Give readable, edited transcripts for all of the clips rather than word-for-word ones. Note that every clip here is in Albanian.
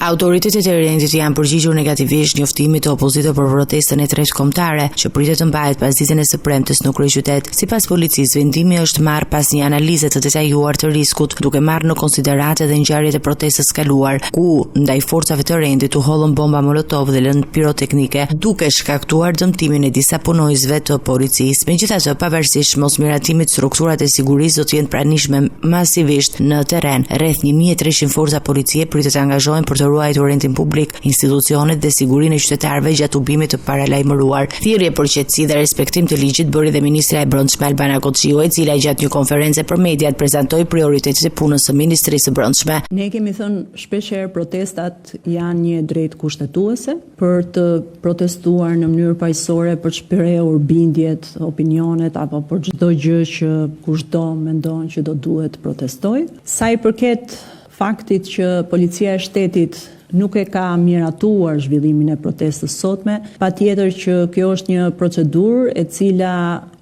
Autoritetet e rendit janë përgjigjur negativisht njoftimit të opozitës për protestën e tretë kombëtare që pritet të mbahet pas ditën e së premtes në kryeqytet. Sipas policisë, vendimi është marrë pas një analize të detajuar të riskut, duke marrë në konsideratë edhe ngjarjet e protestës kaluar, ku ndaj forcave të rendit u hollën bomba molotov dhe lëndë piroteknike, duke shkaktuar dëmtimin e disa punojësve të policisë. Megjithatë, pavarësisht mosmiratimit, strukturat e sigurisë do të jenë pranishme masivisht në terren. Rreth 1300 forca policie pritet të angazhohen për të ruajtur rendin publik, institucionet dhe sigurinë e qytetarëve gjatë ubimit të paralajmëruar. Thirrje për qetësi dhe respektim të ligjit bëri dhe ministra e Brendshme Albana Kociu, e cila gjatë një konferencë për mediat prezantoi prioritetet e punës së Ministrisë së Brendshme. Ne kemi thënë shpeshherë protestat janë një drejtë kushtetuese për të protestuar në mënyrë paqësore, për të shprehur bindjet, opinionet apo për çdo gjë që kushdo mendon që do duhet protestojë. Sa i përket faktit që policia e shtetit nuk e ka miratuar zhvillimin e protestës sotme, patjetër që kjo është një procedurë e cila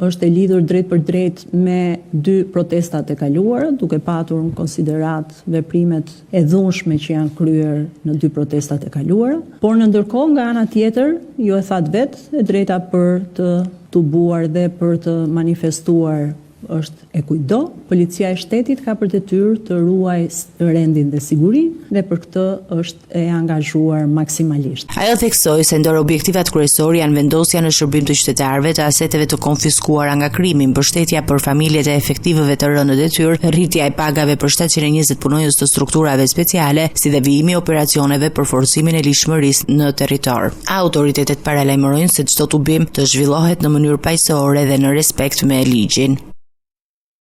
është e lidhur drejt për drejt me dy protestat e kaluara, duke patur në konsiderat veprimet e dhunshme që janë kryer në dy protestat e kaluara, por në ndërkohë nga ana tjetër, ju e thatë vetë, e drejta për të tubuar dhe për të manifestuar është e kujdo. Policia e shtetit ka për detyrë të ruajë rendin dhe sigurinë dhe për këtë është e angazhuar maksimalisht. Ajo theksoi se ndër objektivat kryesor janë vendosja në shërbim të qytetarëve të aseteve të konfiskuara nga krimi, mbështetja për familjet e efektivëve të rënë në detyrë, rritja e pagave për 720 punonjës të strukturave speciale, si dhe vijimi i operacioneve për forcimin e lishmërisë në territor. Autoritetet paralajmërojnë se çdo tubim të zhvillohet në mënyrë paqësore dhe në respekt me ligjin.